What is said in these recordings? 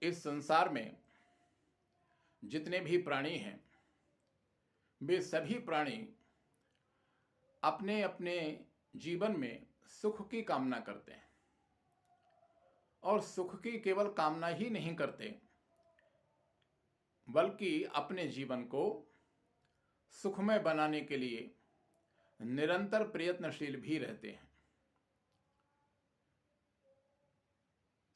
इस संसार में जितने भी प्राणी हैं, वे सभी प्राणी अपने अपने जीवन में सुख की कामना करते हैं और सुख की केवल कामना ही नहीं करते, बल्कि अपने जीवन को सुखमय बनाने के लिए निरंतर प्रयत्नशील भी रहते हैं।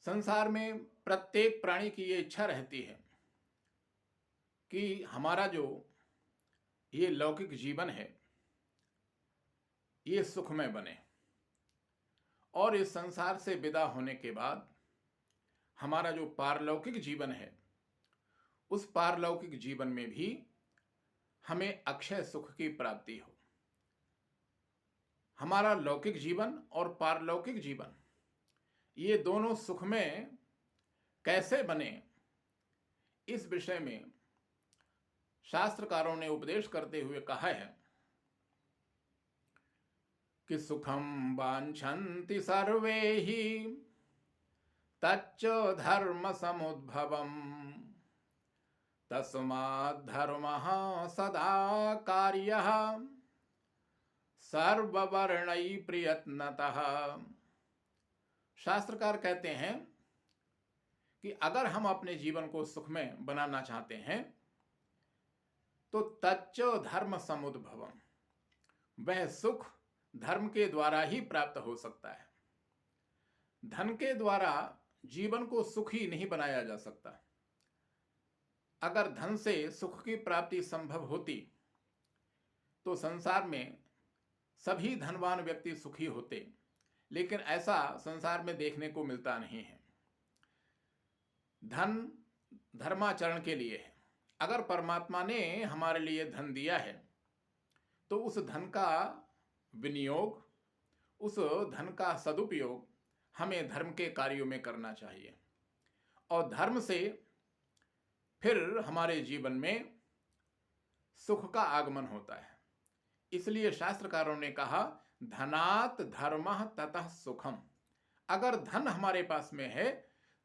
संसार में प्रत्येक प्राणी की ये इच्छा रहती है कि हमारा जो ये लौकिक जीवन है ये सुखमय बने और इस संसार से विदा होने के बाद हमारा जो पारलौकिक जीवन है उस पारलौकिक जीवन में भी हमें अक्षय सुख की प्राप्ति हो। हमारा लौकिक जीवन और पारलौकिक जीवन ये दोनों सुखमय कैसे बने, इस विषय में शास्त्रकारों ने उपदेश करते हुए कहा है कि सुखम वांछन्ति सर्वे ही तच्च धर्म समुद्भवम तस्माद् धर्मः सदा कार्यः सर्ववर्णैः प्रयत्नतः। शास्त्रकार कहते हैं कि अगर हम अपने जीवन को सुखमय बनाना चाहते हैं तो तच्च धर्म समुद्भवम, वह सुख धर्म के द्वारा ही प्राप्त हो सकता है। धन के द्वारा जीवन को सुखी नहीं बनाया जा सकता। अगर धन से सुख की प्राप्ति संभव होती तो संसार में सभी धनवान व्यक्ति सुखी होते, लेकिन ऐसा संसार में देखने को मिलता नहीं है। धन धर्माचरण के लिए है। अगर परमात्मा ने हमारे लिए धन दिया है तो उस धन का विनियोग, उस धन का सदुपयोग हमें धर्म के कार्यों में करना चाहिए और धर्म से फिर हमारे जीवन में सुख का आगमन होता है। इसलिए शास्त्रकारों ने कहा धनात् धर्मः ततः सुखम। अगर धन हमारे पास में है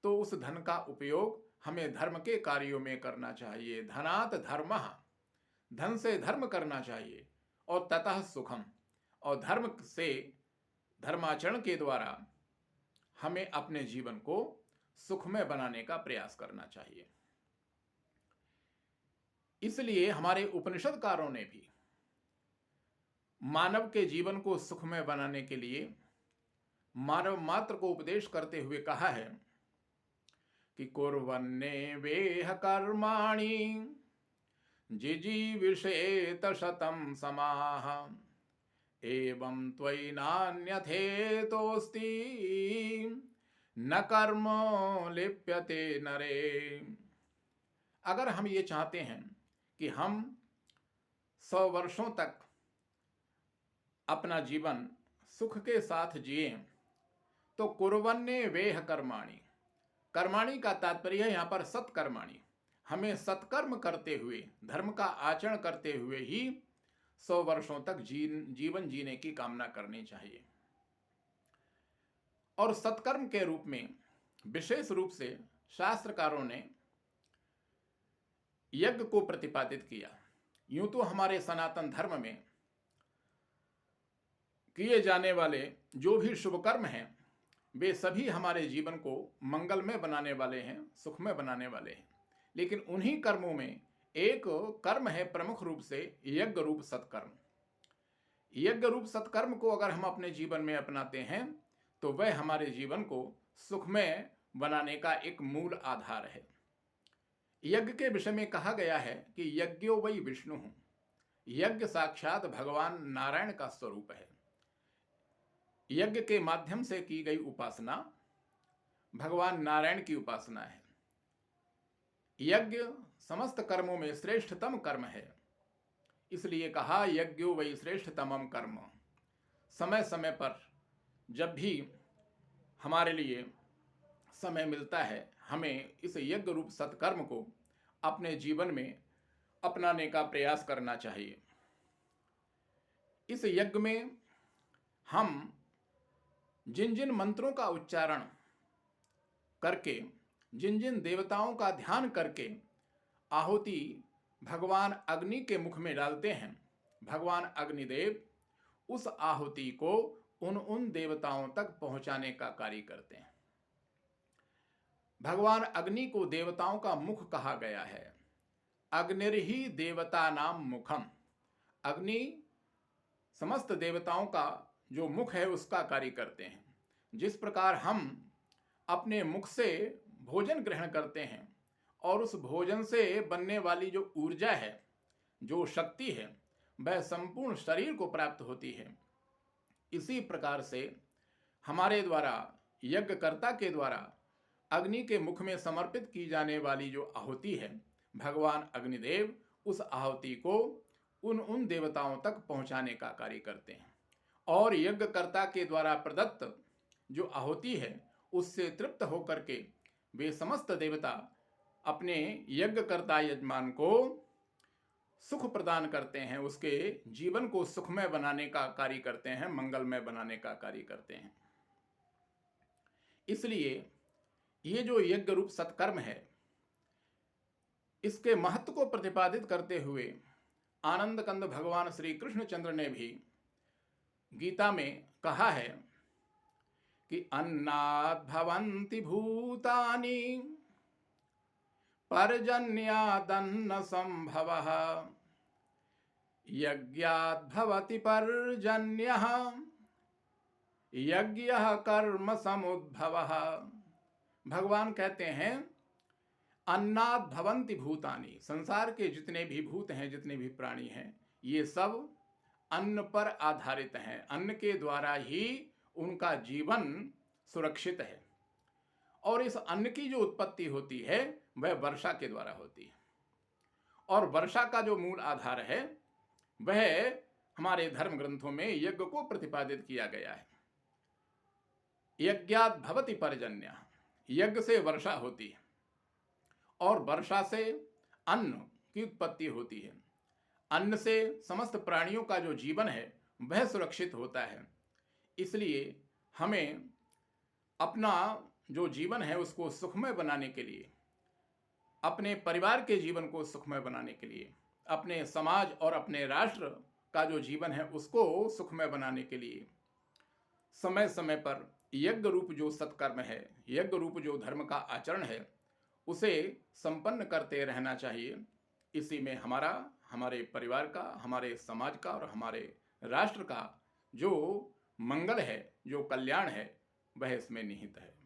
तो उस धन का उपयोग हमें धर्म के कार्यों में करना चाहिए। धनात् धर्मः, धन से धर्म करना चाहिए, और ततः सुखम, और धर्म से धर्माचरण के द्वारा हमें अपने जीवन को सुखमय बनाने का प्रयास करना चाहिए। इसलिए हमारे उपनिषदकारों ने भी मानव के जीवन को सुखमय बनाने के लिए मानव मात्र को उपदेश करते हुए कहा है कि कुर्वन्ने वेह कर्माणि जिजीविषेत शतं समाः एवं त्वयि नान्यथेतोऽस्ति न कर्म लिप्यते नरे। अगर हम ये चाहते हैं कि हम 100 वर्षों तक अपना जीवन सुख के साथ जिए तो कुर्वन्ने वेह कर्माणि, कर्माणि का तात्पर्य है यहाँ पर सत्कर्माणि। हमें सत्कर्म करते हुए, धर्म का आचरण करते हुए ही 100 वर्षों तक जीवन जीने की कामना करनी चाहिए। और सत्कर्म के रूप में विशेष रूप से शास्त्रकारों ने यज्ञ को प्रतिपादित किया। यूं तो हमारे सनातन धर्म में किए जाने वाले जो भी शुभ कर्म हैं वे सभी हमारे जीवन को मंगलमय बनाने वाले हैं, सुखमय बनाने वाले हैं। लेकिन उन्हीं कर्मों में एक कर्म है प्रमुख रूप से यज्ञ रूप सत्कर्म। यज्ञ रूप सत्कर्म को अगर हम अपने जीवन में अपनाते हैं तो वह हमारे जीवन को सुखमय बनाने का एक मूल आधार है। यज्ञ के विषय में कहा गया है कि यज्ञो वै विष्णु, यज्ञ साक्षात भगवान नारायण का स्वरूप है। यज्ञ के माध्यम से की गई उपासना भगवान नारायण की उपासना है। यज्ञ समस्त कर्मों में श्रेष्ठतम कर्म है, इसलिए कहा यज्ञो वै श्रेष्ठतमम कर्म। समय समय पर जब भी हमारे लिए समय मिलता है हमें इस यज्ञ रूप सत्कर्म को अपने जीवन में अपनाने का प्रयास करना चाहिए। इस यज्ञ में हम जिन जिन मंत्रों का उच्चारण करके जिन जिन देवताओं का ध्यान करके आहुति भगवान अग्नि के मुख में डालते हैं, भगवान अग्निदेव उस आहुति को उन उन देवताओं तक पहुंचाने का कार्य करते हैं। भगवान अग्नि को देवताओं का मुख कहा गया है। अग्निर्हि देवता नाम मुखम। अग्नि समस्त देवताओं का जो मुख है उसका कार्य करते हैं। जिस प्रकार हम अपने मुख से भोजन ग्रहण करते हैं और उस भोजन से बनने वाली जो ऊर्जा है, जो शक्ति है, वह संपूर्ण शरीर को प्राप्त होती है, इसी प्रकार से हमारे द्वारा यज्ञकर्ता के द्वारा अग्नि के मुख में समर्पित की जाने वाली जो आहुति है, भगवान अग्निदेव उस आहुति को उन उन देवताओं तक पहुंचाने का कार्य करते हैं और यज्ञकर्ता के द्वारा प्रदत्त जो आहुति है उससे तृप्त होकर के वे समस्त देवता अपने यज्ञकर्ता यजमान को सुख प्रदान करते हैं, उसके जीवन को सुखमय बनाने का कार्य करते हैं, मंगलमय बनाने का कार्य करते हैं। इसलिए ये जो यज्ञ रूप सत्कर्म है, इसके महत्व को प्रतिपादित करते हुए आनंद कंद भगवान श्री कृष्णचंद्र ने भी गीता में कहा है कि अन्नाद् भवन्ति भूतानि पर्जन्यादन्न संभवः यज्ञाद् भवति पर्जन्यः यज्ञः कर्म समुद्भवः। भगवान कहते हैं अन्नाद् भवन्ति भूतानि, संसार के जितने भी भूत हैं, जितने भी प्राणी हैं, ये सब अन्न पर आधारित हैं। अन्न के द्वारा ही उनका जीवन सुरक्षित है और इस अन्न की जो उत्पत्ति होती है वह वर्षा के द्वारा होती है और वर्षा का जो मूल आधार है वह हमारे धर्म ग्रंथों में यज्ञ को प्रतिपादित किया गया है। यज्ञाद् भवति पर्जन्यः, यज्ञ से वर्षा होती है और वर्षा से अन्न की उत्पत्ति होती है। अन्न से समस्त प्राणियों का जो जीवन है वह सुरक्षित होता है। इसलिए हमें अपना जो जीवन है उसको सुखमय बनाने के लिए, अपने परिवार के जीवन को सुखमय बनाने के लिए, अपने समाज और अपने राष्ट्र का जो जीवन है उसको सुखमय बनाने के लिए समय समय पर यज्ञ रूप जो सत्कर्म है, यज्ञ रूप जो धर्म का आचरण है, उसे संपन्न करते रहना चाहिए। इसी में हमारा, हमारे परिवार का, हमारे समाज का और हमारे राष्ट्र का जो मंगल है, जो कल्याण है, वह इसमें निहित है।